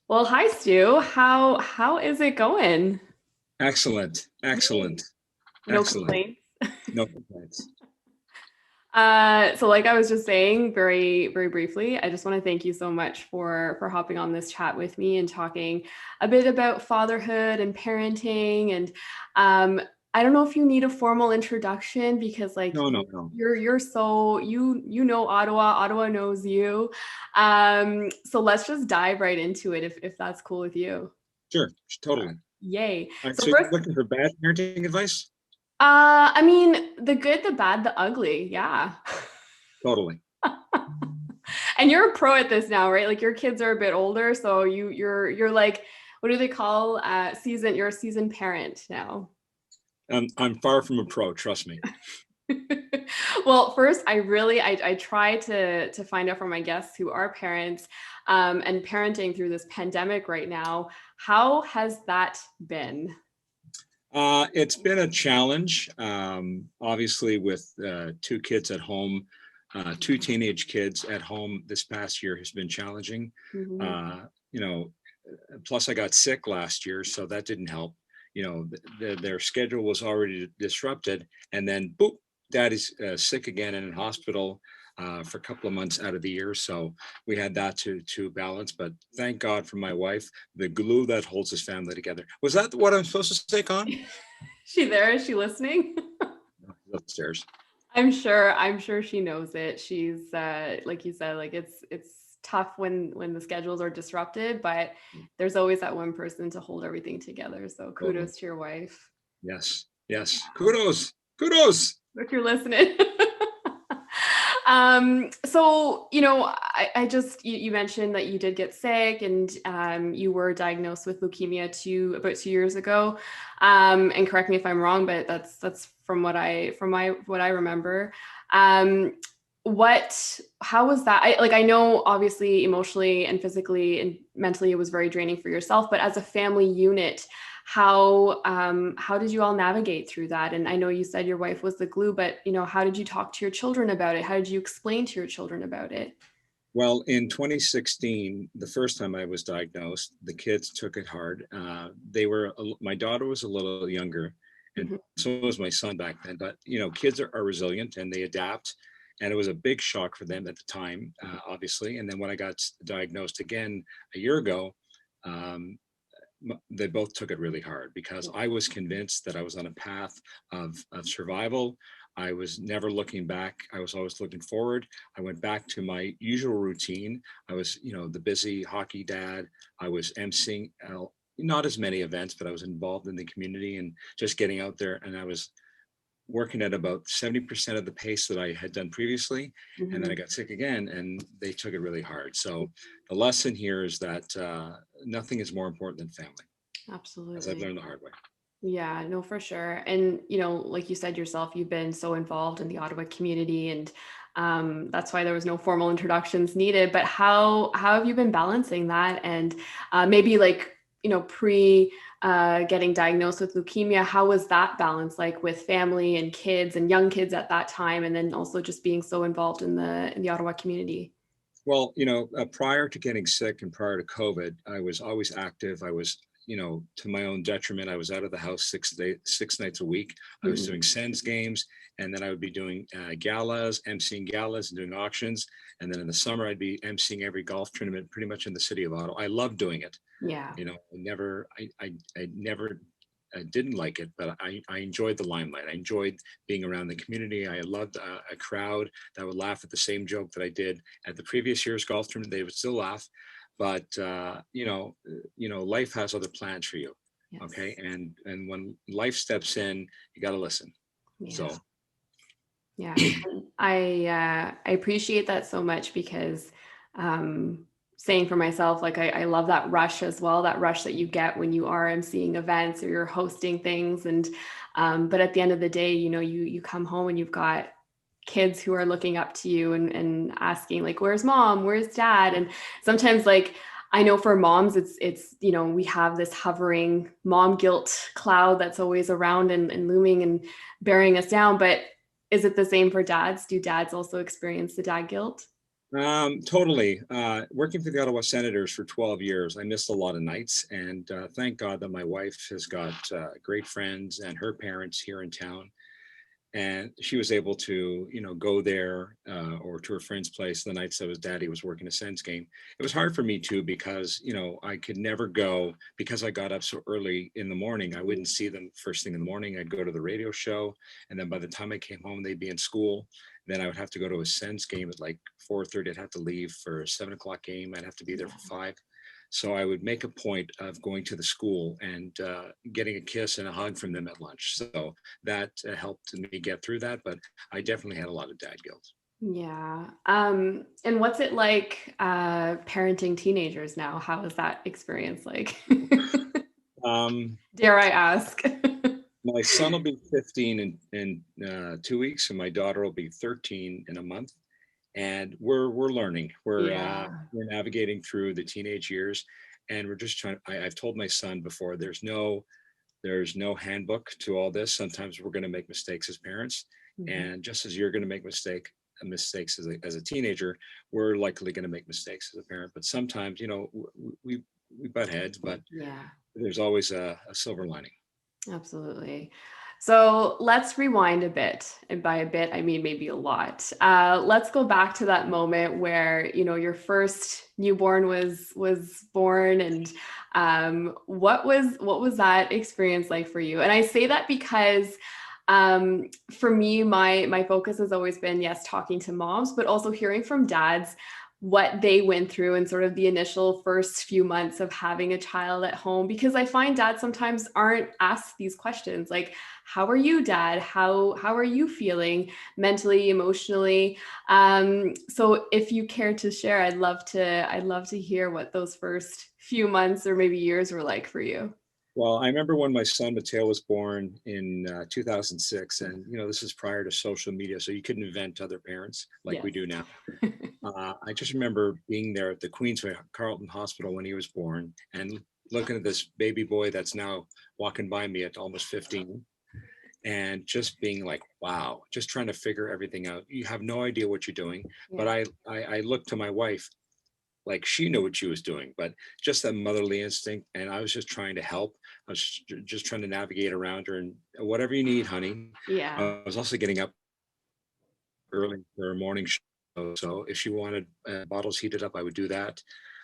Well, hi Stu. How is it going? Excellent, Yay. excellent, No excellent. complaints. No complaints. So like I was just saying very briefly, I just want to thank you so much for hopping on this chat with me and talking a bit about fatherhood and parenting. And um I don't know if you need a formal introduction because like No, no, no. you're so you know Ottawa knows you. So let's just dive right into it if that's cool with you. Sure, totally. Yay. So Actually, first, looking for bad parenting advice? I mean, the good, the bad, the ugly. Yeah. Totally. And you're a pro at this now, right? Like your kids are a bit older, so you're like, what do they call you're a seasoned parent now. I'm far from a pro, trust me. Well, first, I try to find out from my guests who are parents and parenting through this pandemic right now. How has that been? It's been a challenge, obviously, with two kids at home, two teenage kids at home this past year has been challenging. Mhm. Uh, you know, Plus I got sick last year, so that didn't help. Their schedule was already disrupted, and then boop, dad is sick again and in hospital for a couple of months out of the year. So we had that to balance. But thank God for my wife, the glue that holds this family together. Was that what I'm supposed to take on? She there? Is she listening? Upstairs. I'm sure she knows it. She's like you said, like it's tough when the schedules are disrupted, but there's always that one person to hold everything together. So Totally. kudos to your wife Yes. Yes. Kudos. Kudos. if you're listening. So I just you mentioned that you did get sick and you were diagnosed with leukemia about 2 years ago. And correct me if I'm wrong, but that's from what I remember. Um, how was that? I know obviously emotionally and physically and mentally it was very draining for yourself, but as a family unit, how did you all navigate through that? And I know you said your wife was the glue, but how did you talk to your children about it? How did you explain to your children about it? Well, in 2016, the first time I was diagnosed, the kids took it hard. My daughter was a little younger, and Mhm. so was my son back then. But kids are resilient and they adapt, and it was a big shock for them at the time, obviously. And then when I got diagnosed again a year ago, um, they both took it really hard because I was convinced that I was on a path of survival. I was never looking back. I was always looking forward. I went back to my usual routine. I was, the busy hockey dad. I was emceeing, not as many events, but I was involved in the community and just getting out there. And I was working at about 70% of the pace that I had done previously. And then I Mhm. got sick again and they took it really hard. So the lesson here is that nothing is more important than family, as I've Absolutely. learned the hard way. Yeah, no, for sure. And, like you said yourself, you've been so involved in the Ottawa community and that's why there was no formal introductions needed. But how have you been balancing that? And maybe like, pre getting diagnosed with leukemia, how was that balance like with family and kids and young kids at that time? And then also just being so involved in the Ottawa community? Well, prior to getting sick and prior to COVID, I was always active. I was, to my own detriment, I was out of the house 6 nights a week. I was Mhm. doing Sens games, and then I would be doing galas, emceeing galas, and doing auctions. And then in the summer, I'd be emceeing every golf tournament pretty much in the city of Ottawa. I love doing it. Yeah. I didn't like it, but I enjoyed the limelight. I enjoyed being around the community. I loved a crowd that would laugh at the same joke that I did at the previous year's golf tournament. They would still laugh, but life has other plans for you. Okay, Yes. and when life steps in, you got to listen. Yeah. So Yeah, I appreciate that so much because saying for myself, like I love that rush as well, that rush that you get when you are emceeing events or you're hosting things. And but at the end of the day, you come home and you've got kids who are looking up to you and asking like, where's mom? Where's dad? And sometimes like I know for moms, it's we have this hovering mom guilt cloud that's always around and looming and bearing us down. But is it the same for dads? Do dads also experience the dad guilt? Totally. Working for the Ottawa Senators for 12 years, I missed a lot of nights, and thank God that my wife has got great friends and her parents here in town, and she was able to, go there or to her friend's place the nights that his daddy was working a Sens game. It was hard for me too because I could never go because I got up so early in the morning. I wouldn't see them first thing in the morning. I'd go to the radio show, and then by the time I came home, they'd be in school. Then I would have to go to a Sens game at like 4:30. I'd have to leave for a 7 o'clock game. I'd have to be there Yeah. for 5. So I would make a point of going to the school and getting a kiss and a hug from them at lunch. So that helped me get through that. But I definitely had a lot of dad guilt. Yeah. And what's it like parenting teenagers now? How is that experience like? Um, Dare I ask? my son will be 15 in 2 weeks, and my daughter will be 13 in a month. And we're learning. Yeah. We're navigating through the teenage years, and we're just trying. I've told my son before, there's no handbook to all this. Sometimes we're going to make mistakes as parents, Mhm. and just as you're going to make mistakes as a teenager, we're likely going to make mistakes as a parent. But sometimes, we butt heads, but Yeah. there's always a silver lining. Absolutely. So let's rewind a bit. And by a bit, I mean maybe a lot. Let's go back to that moment where, your first newborn was born, and what was that experience like for you? And I say that because for me, my focus has always been, yes, talking to moms, but also hearing from dads what they went through and sort of the initial first few months of having a child at home, because I find dads sometimes aren't asked these questions like, how are you, dad? How are you feeling mentally, emotionally? So if you care to share, I'd love to hear what those first few months or maybe years were like for you. Well, I remember when my son Mateo was born in 2006, and this is prior to social media, so you couldn't invent other parents like we Yes. do now. I just remember being there at the Queensway Carleton Hospital when he was born, and looking at this baby boy that's now walking by me at almost 15, and just being like, wow, just trying to figure everything out. You have no idea what you're doing. But Yeah. I looked to my wife like she knew what she was doing, but just that motherly instinct. And I was just trying to help. I was just trying to navigate around her and whatever you need, honey. Yeah. I was also getting up early for a morning show. So if she wanted bottles heated up, I would do that.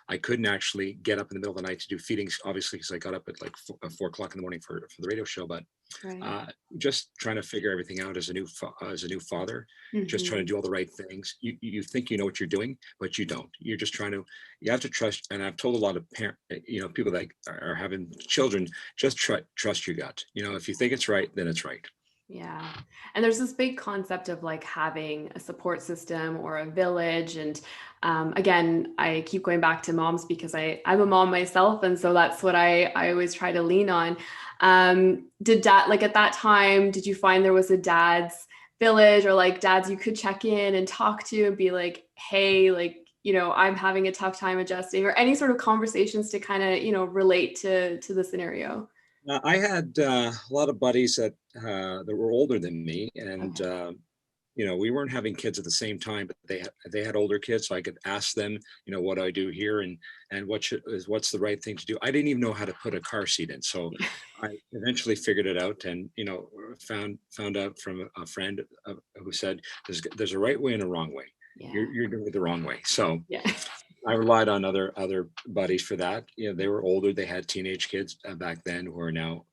I couldn't actually get up in the middle of the night to do feedings, obviously, because I got up at like 4 o'clock in the morning for the radio show. But Right. uh, just trying to figure everything out as a new father, just trying to Hmm. do all the right things. You think you know what you're doing, but you don't. You're just trying to. You have to trust. And I've told a lot of people that are having children, just trust your gut. If you think it's right, then it's right. Yeah. And there's this big concept of like having a support system or a village. And again, I keep going back to moms because I'm a mom myself. And so that's what I always try to lean on. Did dad, like at that time, did you find there was a dad's village or like dads you could check in and talk to and be like, hey, like, I'm having a tough time adjusting, or any sort of conversations to kind of, relate to the scenario? I had a lot of buddies that were older than me, and Okay. we weren't having kids at the same time, but they had older kids, so I could ask them, what do I do here, and what's the right thing to do. I didn't even know how to put a car seat in, so I eventually figured it out, and found out from a friend who said there's a right way and a wrong way. Yeah. You're doing it the wrong way, so Yeah. I relied on other buddies for that. They were older. They had teenage kids back then who are now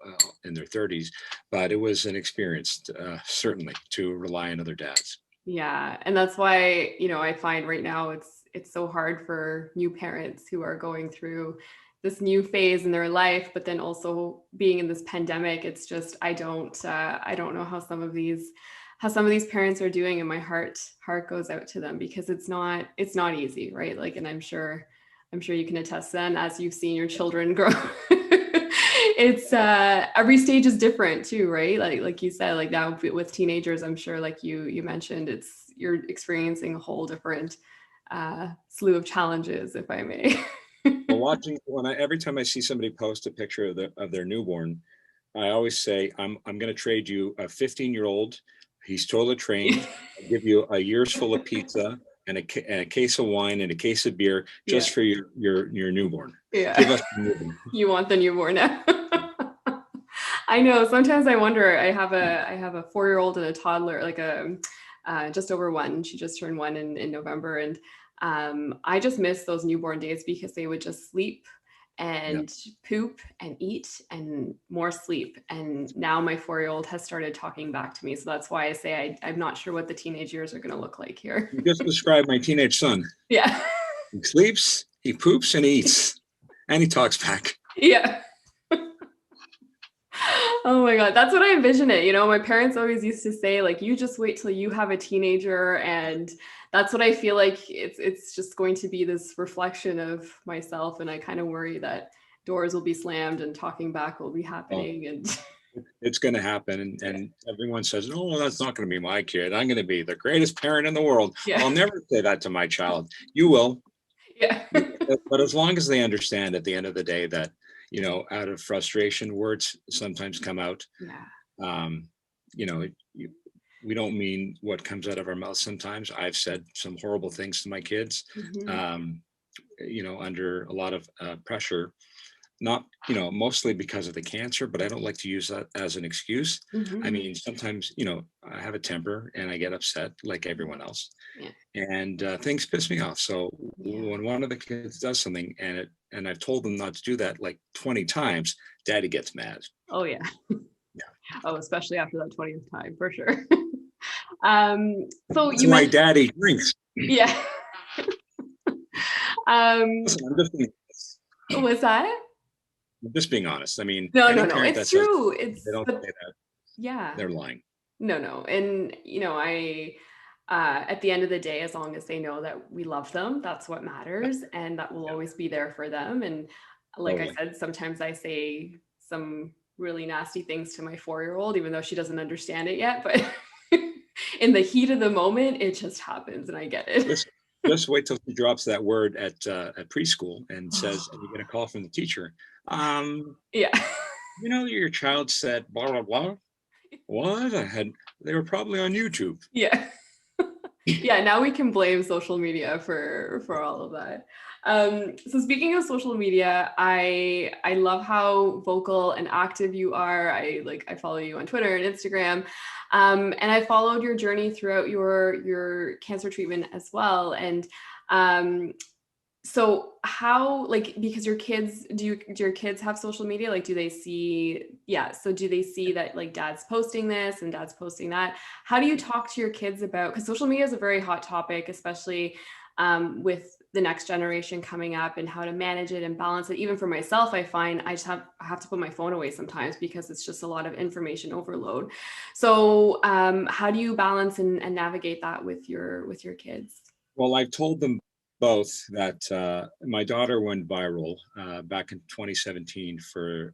in their 30s. But it was an experience, certainly, to rely on other dads. Yeah, and that's why, I find right now it's so hard for new parents who are going through this new phase in their life, but then also being in this pandemic. It's just I don't know how some of these parents are doing, and my heart goes out to them because it's not easy, right? Like, and I'm sure you can attest then as you've seen your children grow. It's every stage is different too, right? Like you said, like now with teenagers, I'm sure like you mentioned, you're experiencing a whole different slew of challenges, if I may. Well, every time I see somebody post a picture of their newborn, I always say, I'm going to trade you a 15-year-old. He's toilet trained. I'll give you a year's full of pizza, and a case of wine and a case of beer Yeah. just for your newborn. Give Yeah. us the newborn. You want the newborn now. I know. Sometimes I wonder. I have a 4-year-old and a toddler, like a just over one. She just turned one in November, and I just miss those newborn days because they would just sleep Yeah. and poop and eat and more sleep. And now my 4-year-old has started talking back to me, so that's why I say I'm not sure what the teenage years are going to look like here. You just described my teenage son. Yeah. He sleeps, he poops, and he eats, and he talks back. Yeah. Oh my God. That's what I envision it. My parents always used to say, like, you just wait till you have a teenager. And that's what I feel like it's just going to be, this reflection of myself. And I kind of worry that doors will be slammed and talking back will be Well, happening. And it's going to happen. yeah. And everyone says, oh, that's not going to be my kid. I'm going to be the greatest parent in the world. Yeah. I'll never say that to my child. You will. Yeah. But as long as they understand at the end of the day that, out of frustration, words sometimes come out. Yeah. Um, you know, you, we don't mean what comes out of our mouth sometimes. I've said some horrible things to my kids, Mm-hmm. um, under a lot of pressure, not, mostly because of the cancer, but I don't like to use that as an excuse. I Mm-hmm. mean, sometimes, I have a temper and I get upset like everyone else, Yeah. and things piss me off. So Yeah. when one of the kids does something and I've told them not to do that like 20 times, daddy gets mad. Oh yeah. Yeah. Oh, especially after that 20th time, for sure. Um, so That's you why mentioned, daddy drinks. yeah. Um, Listen, was that? I'm just being honest. I mean, No, no, any no. parent It's that says true. they It's don't but say that, yeah. they're lying. No, no. And I at the end of the day, as long as they know that we love them, that's what Yeah, matters, and that will yeah, always be there for them. And like I totally. said, sometimes I say some really nasty things to my 4-year-old, even though she doesn't understand it yet. But in the heat of the moment, it just happens, and I get it. Just just wait till she drops that word at preschool and says, and you get a call from the teacher. Um, Yeah. your child said blah blah blah. What? They were probably on YouTube. Yeah. Yeah, now we can blame social media for all of that. So speaking of social media, I love how vocal and active you are. I follow you on Twitter and Instagram, and I followed your journey throughout your cancer treatment as well. And um, so how, like, because your kids, do your kids have social media? Like, do they see, yeah, so do they see that, like, dad's posting this and dad's posting that? How do you talk to your kids about, because social media is a very hot topic, especially with the next generation coming up, and how to manage it and balance it. Even for myself, I find I have to put my phone away sometimes because it's just a lot of information overload. So how do you balance and navigate that with your kids? Well, I've told them both that my daughter went viral back in 2017.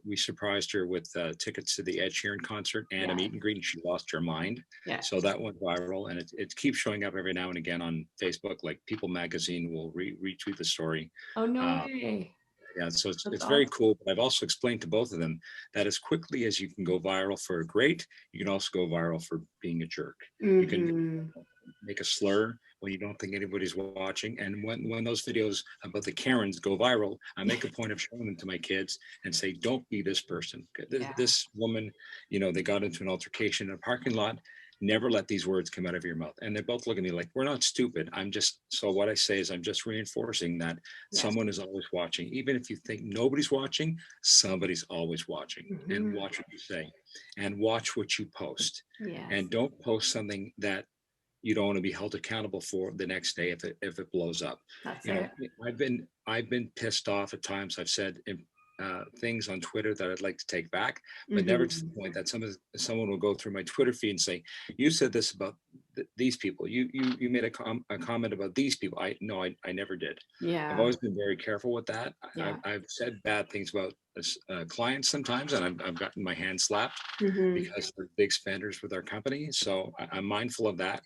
We surprised her with tickets to the Ed Sheeran concert and a Yeah. meet and greet, and she lost her mind. Yeah. So that went viral, and it keeps showing up every now and again on Facebook. Like People Magazine will retweet the story. Oh, no Uh, way. yeah, so it's That's it's very awesome. cool. But I've also explained to both of them that as quickly as you can go viral for great, you can also go viral for being a jerk. You can Mm-hmm. make a slur when you don't think anybody's watching. And when those videos about the Karens go viral, I make a point of showing them to my kids and say, don't be this person. Yeah. This woman, they got into an altercation in a parking lot. Never let these words come out of your mouth. And they both look at me like, we're not stupid. So what I say is I'm just reinforcing that Yes. someone is always watching. Even if you think nobody's watching, somebody's always watching. And Mm-hmm. watch what you say and watch what you post. Yes. And don't post something that you don't want to be held accountable for the next day if it blows up. That's You know, it. I've been pissed off at times. I've said things on Twitter that I'd like to take back, but never to Mm-hmm. the point that someone will go through my Twitter feed and say, "You said this about these people. You made a comment about these people." I never did. I've Yeah. always been very careful with that. Yeah. I've said bad things about clients sometimes, and I've gotten my hand slapped Mm-hmm. because they're big spenders with our company. So I'm mindful of that.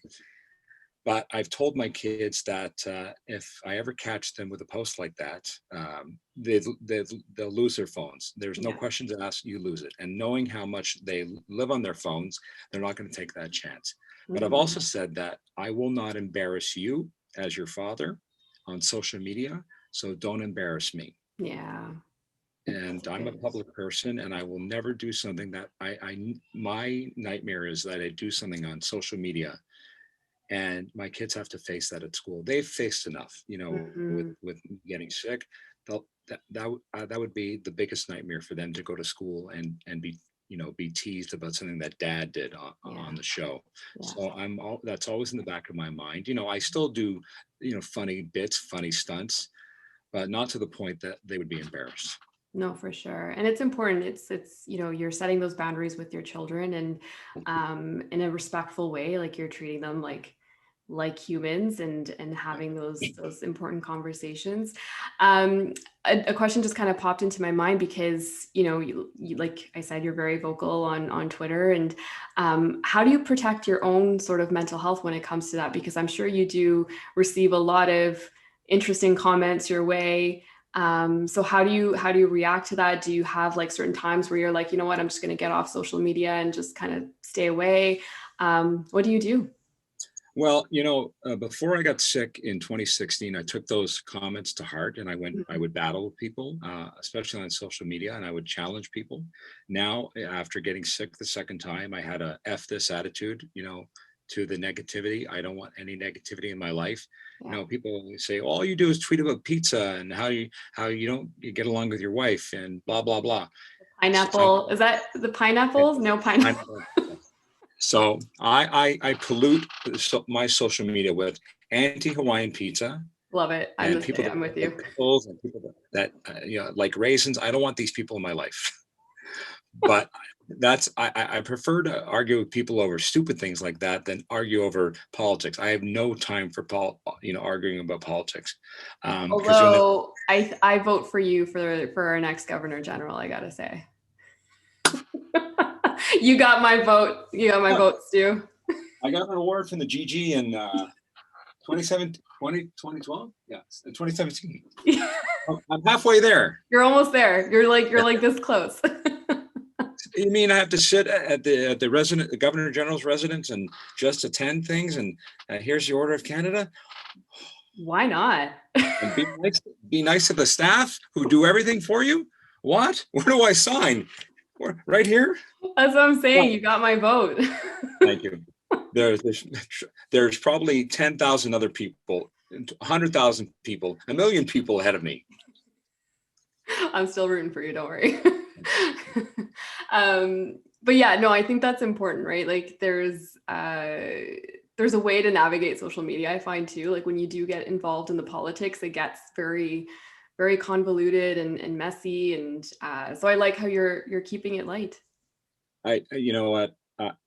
But I've told my kids that if I ever catch them with a post like that, they'll lose their phones. There's no Yeah. questions asked, you lose it. And knowing how much they live on their phones, they're not going to take that chance. But I've Mm-hmm. also said that I will not embarrass you as your father on social media, so don't embarrass me. Yeah. That's And I'm a good. public person, and I will never do something that my nightmare is that I do something on social media and my kids have to face that at school. They've faced enough, Hmm. with getting sick. That would be the biggest nightmare for them to go to school and be be teased about something that dad did on Yeah. the show. Yeah. So that's always in the back of my mind. I still do funny bits, funny stunts, but not to the point that they would be embarrassed. No, for sure. And it's important. You're setting those boundaries with your children and in a respectful way, like you're treating them like humans and Yeah. having those important conversations. Um, a question just kind of popped into my mind because, like I said, you're very vocal on Twitter and how do you protect your own sort of mental health when it comes to that? Because I'm sure you do receive a lot of interesting comments your way. So how do you react to that? Do you have like certain times where you're like, you know what, I'm just going to get off social media and just kind of stay away? What do you do? Well, before I got sick in 2016, I took those comments to heart and I Mhm. would battle with people, especially on social media, and I would challenge people. Now, after getting sick the second time, I had a F this attitude, to the negativity. I don't want any negativity in my life. Yeah. People say, all you do is tweet about pizza and how you get along with your wife and blah, blah, blah. So, Pineapple. Is that the and pineapples? No pineapple. so I pollute my social media with anti-Hawaiian pizza Love it. I'm and the people same. that I'm with like you. pickles and people like raisins. I don't want these people in my life. But I prefer to argue with people over stupid things like that than argue over politics. I have no time for arguing about politics, because you'll never. Although I vote for you for our next governor general, I gotta say. You got my vote. You got my Yeah, vote, Stu. I got an award from the GG in 2017, 2012. Yeah, 2017. I'm halfway there. You're almost there. You're like this close. You mean I have to sit the governor general's residence and just attend things and here's the order of Canada Why not? and be nice to the staff who do everything for you? What? Where do I sign? Right here? That's what I'm saying. No. You got my vote. Thank you. There's probably 10,000 other people, 100,000 people, a million people ahead of me. I'm still rooting for you. Don't worry. But yeah, no, I think that's important, right? Like there's a way to navigate social media. I find too, like when you do get involved in the politics, it gets very, very convoluted and messy. And so I like how you're keeping it light. You know what?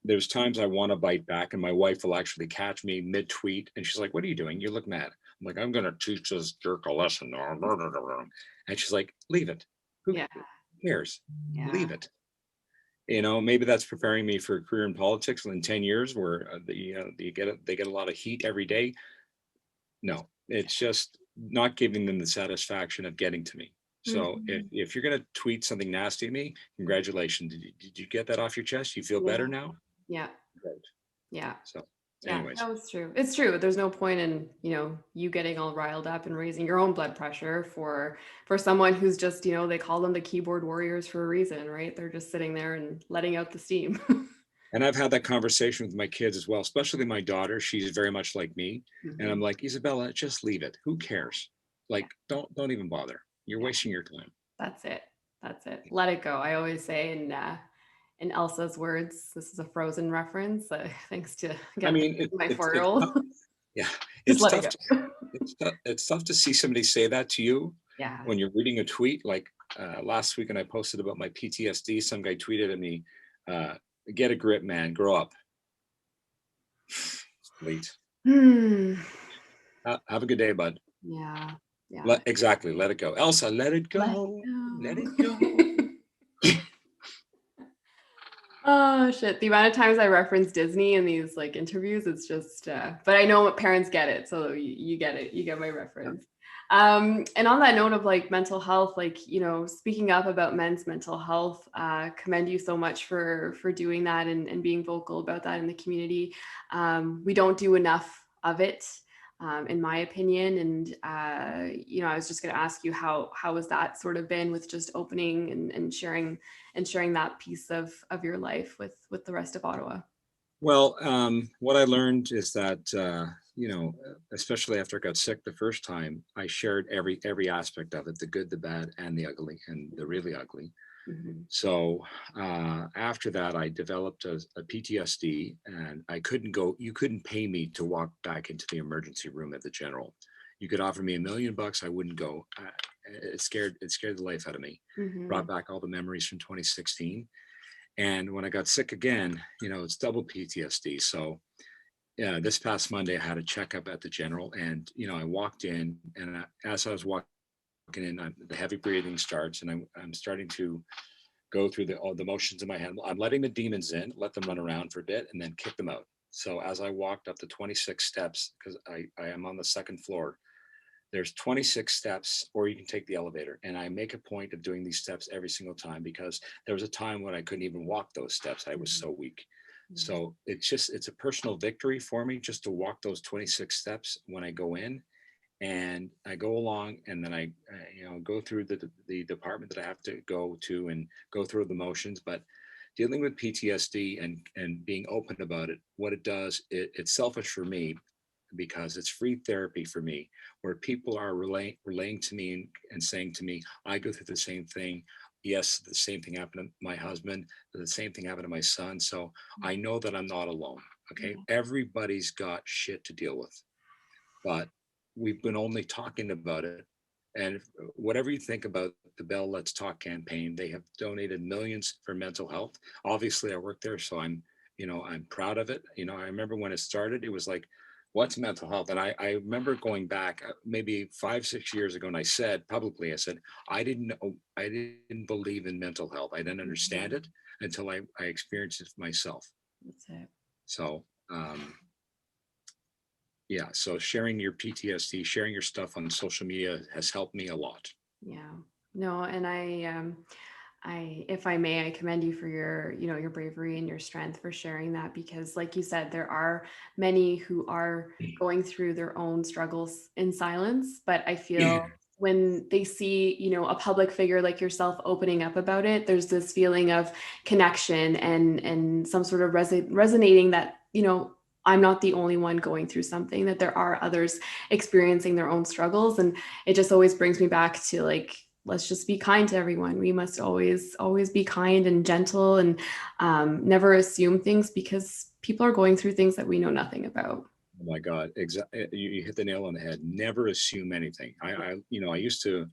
There's times I want to bite back, and my wife will actually catch me mid tweet, and she's like, "What are you doing? You look mad." I'm like, "I'm gonna teach this jerk a lesson." And she's like, "Leave it. Who Yeah, cares? yeah, Leave it." Maybe that's preparing me for a career in politics in 10 years, where they get a lot of heat every day. No, it's just not giving them the satisfaction of getting to me. So mhm, if you're going to tweet something nasty at me, congratulations. Did you get that off your chest? You feel yeah, better now? yeah, Great. yeah. So, Yeah, anyways, no, it's true. It's true. There's no point in, you getting all riled up and raising your own blood pressure for someone who's just, they call them the keyboard warriors for a reason, right? They're just sitting there and letting out the steam. and I've had that conversation with my kids as well, especially my daughter. She's very much like me. And I'm Mhm. like, Isabella, just leave it. Who cares? Yeah, Like, don't even bother. You're yeah, wasting your time. that's it. That's it. Let it go. I always say in Elsa's words, this is a Frozen reference, thanks to I again mean, my it's 4-year-old. tough. Yeah, Just it's let it tough go. to it's tough to see somebody say that to you Yeah. when you're reading a tweet. Like last week, and I posted about my PTSD. Some guy tweeted at me, uh, "Get a grip, man. Grow up." Late. Hmm. Have a good day, bud. Yeah. Yeah. Exactly. Let it go, Elsa. Let it Let go. Let it it go. go. Oh shit. The amount of times I reference Disney in these like interviews, it's just but I know what parents get it. So you get it. You get my reference. And on that note of like mental health, like, speaking up about men's mental health, commend you so much for doing that and being vocal about that in the community. We don't do enough of it. in my opinion. And I was just going to ask you how has that sort of been with just opening and sharing that piece of your life with the rest of Ottawa. Well, what I learned is that, especially after I got sick the first time, I shared every aspect of it, the good, the bad, and the ugly, and the really ugly. Mm-hmm. So after that, I developed a PTSD, and you couldn't pay me to walk back into the emergency room at the general. You could offer me $1 million, I wouldn't go. It scared the life out of me. Mm-hmm. Brought back all the memories from 2016. And when I got sick again, it's double PTSD. So yeah, this past Monday, I had a checkup at the general, and I walked in, and as I was walking in, the heavy breathing starts, and I'm starting to go through all the motions in my head. I'm letting the demons in, let them run around for a bit, and then kick them out. So as I walked up the 26 steps, because I am on the second floor, there's 26 steps, or you can take the elevator. And I make a point of doing these steps every single time, because there was a time when I couldn't even walk those steps. I was so weak. So it's a personal victory for me just to walk those 26 steps when I go in, and I go along, and then I go through the department that I have to go to and go through the motions. But dealing with PTSD and being open about it, what it does, it's selfish for me, because it's free therapy for me, where people are relaying to me and saying to me, I go through the same thing. Yes, the same thing happened to my husband, the same thing happened to my son. So I know that I'm not alone. Okay. Everybody's got shit to deal with, but we've been only talking about it. And whatever you think about the Bell Let's Talk campaign, they have donated millions for mental health. Obviously, I work there, so I'm proud of it. I remember when it started, it was like, what's mental health? And I remember going back maybe 5, 6 years ago, and I said publicly, I didn't believe in mental health. I didn't understand it until I experienced it myself. That's it. So yeah, so sharing your PTSD, sharing your stuff on social media has helped me a lot. Yeah. No, and if I may, I commend you for your bravery and your strength for sharing that, because like you said, there are many who are going through their own struggles in silence, but I feel when they see, a public figure like yourself opening up about it, there's this feeling of connection and some sort of resonating that, I'm not the only one going through something, that there are others experiencing their own struggles. And it just always brings me back to, like, let's just be kind to everyone. We must always be kind and gentle, and never assume things, because people are going through things that we know nothing about. Oh my God, exactly. You hit the nail on the head. Never assume anything. I used to,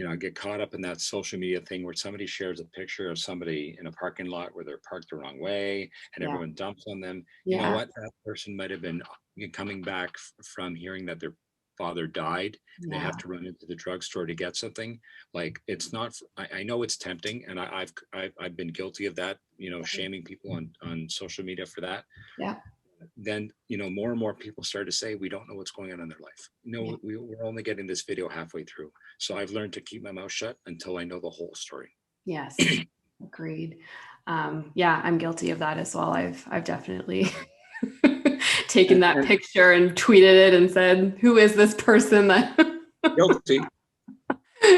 I get caught up in that social media thing where somebody shares a picture of somebody in a parking lot where they're parked the wrong way, and Yeah. everyone dumps on them. You know Yeah. what? That person might have been coming back from hearing that their father died, and they Yeah. have to run into the drugstore to get something. Like, it's not. I know it's tempting, and I've been guilty of that. Shaming people on social media for that. Yeah. Then more and more people start to say, we don't know what's going on in their life. Yeah. We're only getting this video halfway through. So I've learned to keep my mouth shut until I know the whole story. Yes. Agreed. Yeah, I'm guilty of that as well. I've definitely taken that And picture and tweeted it and said, who is this person that guilty.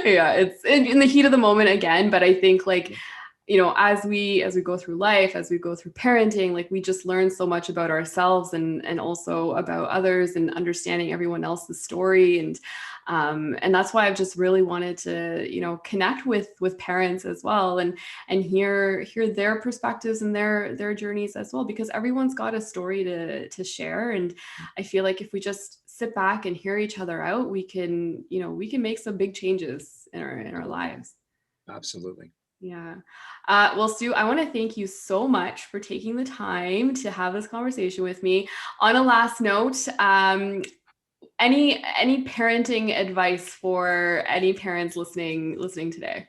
yeah, it's in the heat of the moment again. But I think, like, as we go through life, as we go through parenting, like, we just learn so much about ourselves and also about others, and understanding everyone else's story. And that's why I've just really wanted to, connect with parents as well, and hear their perspectives and their journeys as well, because everyone's got a story to share. And I feel like if we just sit back and hear each other out, we can make some big changes in our lives. Absolutely. Yeah. Well, Stu, I want to thank you so much for taking the time to have this conversation with me. On a last note, any parenting advice for any parents listening today?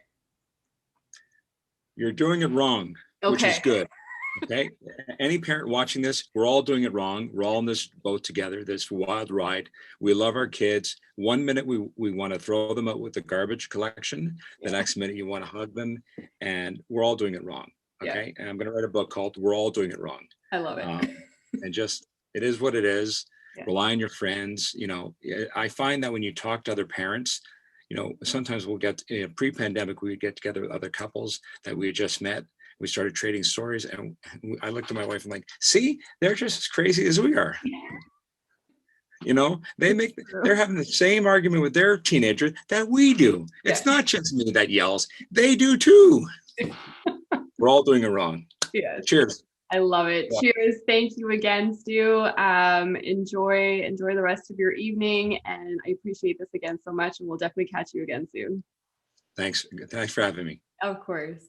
You're doing it wrong, which is Okay. good. Okay. Any parent watching this, we're all doing it wrong. We're all in this boat together, this wild ride. We love our kids. One minute we want to throw them out with the garbage collection. The Yeah. next minute you want to hug them, and we're all doing it wrong. Yeah. Okay. And I'm going to write a book called We're All Doing It Wrong. I love it. And just, it is what it is. Yeah. rely on your friends. I find that when you talk to other parents, sometimes we'll get, pre-pandemic, we would get together with other couples that we had just met. We started trading stories, and I looked at my wife and like, see, they're just as crazy as we are. They're having the same argument with their teenager that we do. It's Yeah. not just me that yells. They do too. We're all doing it wrong. Yes. Cheers. I love it. Yeah. Cheers. Thank you again, Stu. Enjoy the rest of your evening. And I appreciate this again so much. And we'll definitely catch you again soon. Thanks. Thanks for having me. Of course.